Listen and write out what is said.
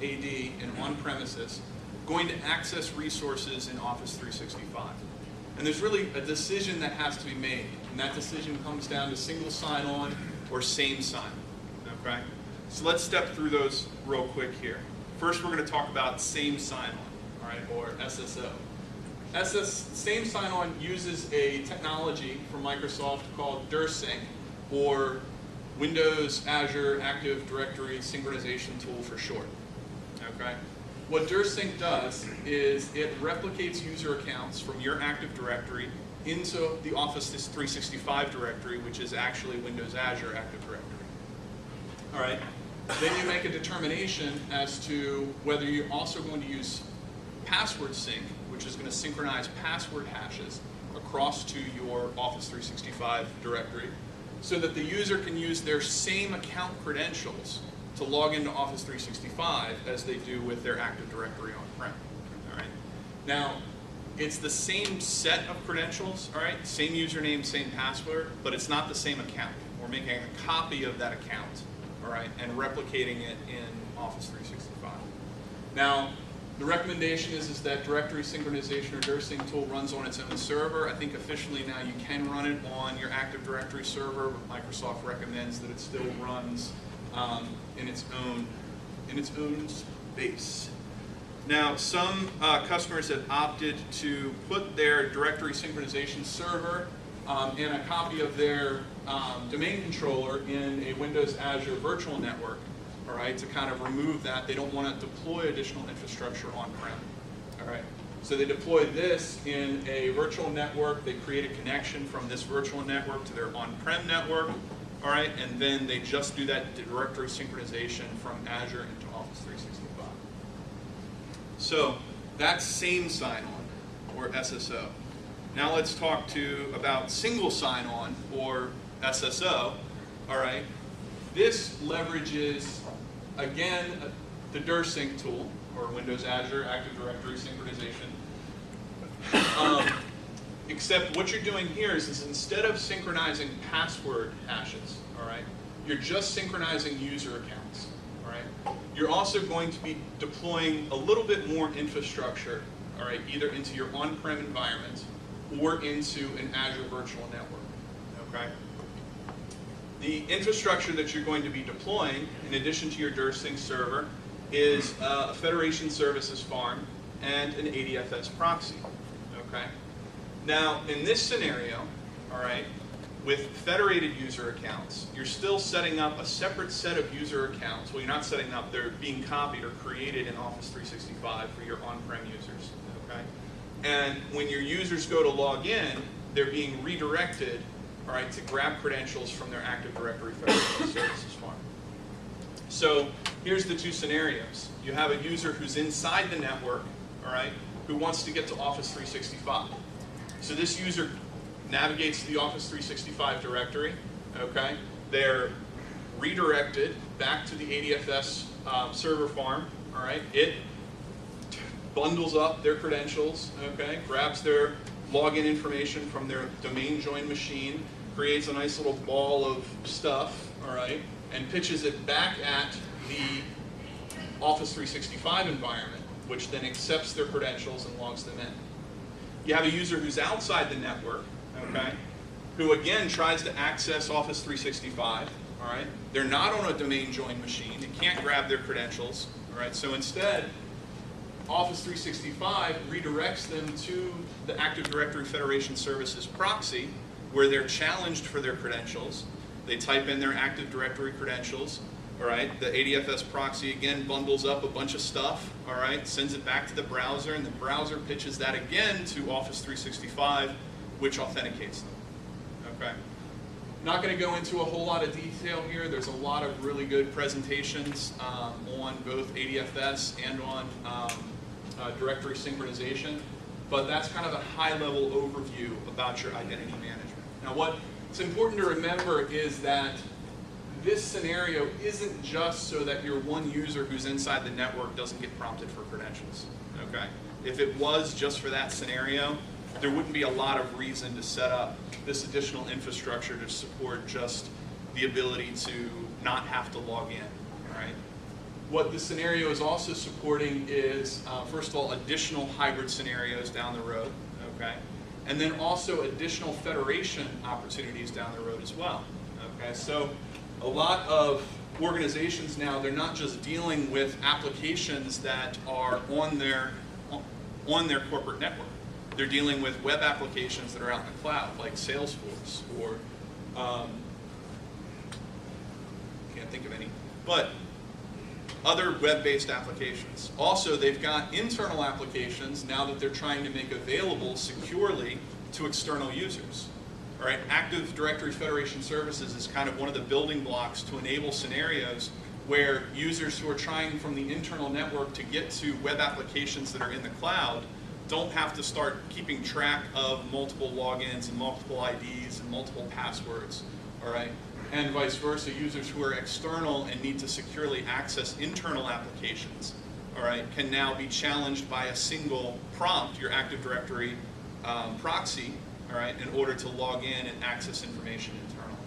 AD and on-premises going to access resources in Office 365? And there's really a decision that has to be made, and that decision comes down to single sign-on or same sign-on, okay? So let's step through those real quick here. First, we're going to talk about same sign-on, all right, or SSO. Same sign-on uses a technology from Microsoft called DirSync, or Windows Azure Active Directory Synchronization Tool for short, okay? What DirSync does is it replicates user accounts from your Active Directory into the Office 365 directory, which is actually Windows Azure Active Directory. All right. Then you make a determination as to whether you're also going to use password sync, which is going to synchronize password hashes across to your Office 365 directory, so that the user can use their same account credentials to log into Office 365 as they do with their Active Directory on-prem. All right. Now, it's the same set of credentials, all right, same username, same password, but it's not the same account. We're making a copy of that account, all right, and replicating it in Office 365. Now, the recommendation is that directory synchronization or DirSync tool runs on its own server. I think officially now you can run it on your Active Directory server, but Microsoft recommends that it still runs in its own space. Now, some customers have opted to put their directory synchronization server and a copy of their domain controller in a Windows Azure virtual network, all right, to kind of remove that. They don't want to deploy additional infrastructure on-prem, all right. So they deploy this in a virtual network. They create a connection from this virtual network to their on-prem network, all right, and then they just do that directory synchronization from Azure into Office 365. So that's same sign-on, or SSO. Now let's talk about single sign-on, or SSO, all right. This leverages, again, the DirSync tool, or Windows Azure Active Directory Synchronization. Except what you're doing here is instead of synchronizing password hashes, all right, you're just synchronizing user accounts, all right. You're also going to be deploying a little bit more infrastructure, all right, either into your on-prem environment or into an Azure virtual network, okay. The infrastructure that you're going to be deploying, in addition to your DirSync server, is a Federation services farm and an ADFS proxy, okay. Now, in this scenario, all right, with federated user accounts, you're still setting up a separate set of user accounts. Well, you're not setting up, they're being copied or created in Office 365 for your on-prem users, okay? And when your users go to log in, they're being redirected, all right, to grab credentials from their Active Directory Federation services farm. So here's the two scenarios. You have a user who's inside the network, all right, who wants to get to Office 365. So this user navigates to the Office 365 directory, okay? They're redirected back to the ADFS server farm, all right? It bundles up their credentials, okay? Grabs their login information from their domain join machine, creates a nice little ball of stuff, all right? And pitches it back at the Office 365 environment, which then accepts their credentials and logs them in. You have a user who's outside the network, okay, who again tries to access Office 365, all right? They're not on a domain join machine. They can't grab their credentials, all right? So instead, Office 365 redirects them to the Active Directory Federation Services proxy, where they're challenged for their credentials. They type in their Active Directory credentials, all right? The ADFS proxy again bundles up a bunch of stuff, all right? Sends it back to the browser, and the browser pitches that again to Office 365, which authenticates them, okay? Not going to go into a whole lot of detail here. There's a lot of really good presentations on both ADFS and on directory synchronization, but that's kind of a high-level overview about your identity management. Now, what's important to remember is that this scenario isn't just so that your one user who's inside the network doesn't get prompted for credentials, okay? If it was just for that scenario, there wouldn't be a lot of reason to set up this additional infrastructure to support just the ability to not have to log in, right? What the scenario is also supporting is, first of all, additional hybrid scenarios down the road, okay? And then also additional federation opportunities down the road as well, okay? So a lot of organizations now, they're not just dealing with applications that are on their corporate network. They're dealing with web applications that are out in the cloud, like Salesforce or, can't think of any, but other web-based applications. Also, they've got internal applications now that they're trying to make available securely to external users. All right, Active Directory Federation Services is kind of one of the building blocks to enable scenarios where users who are trying from the internal network to get to web applications that are in the cloud don't have to start keeping track of multiple logins and multiple IDs and multiple passwords, all right? And vice versa, users who are external and need to securely access internal applications, all right, can now be challenged by a single prompt, your Active Directory proxy, all right, in order to log in and access information internally.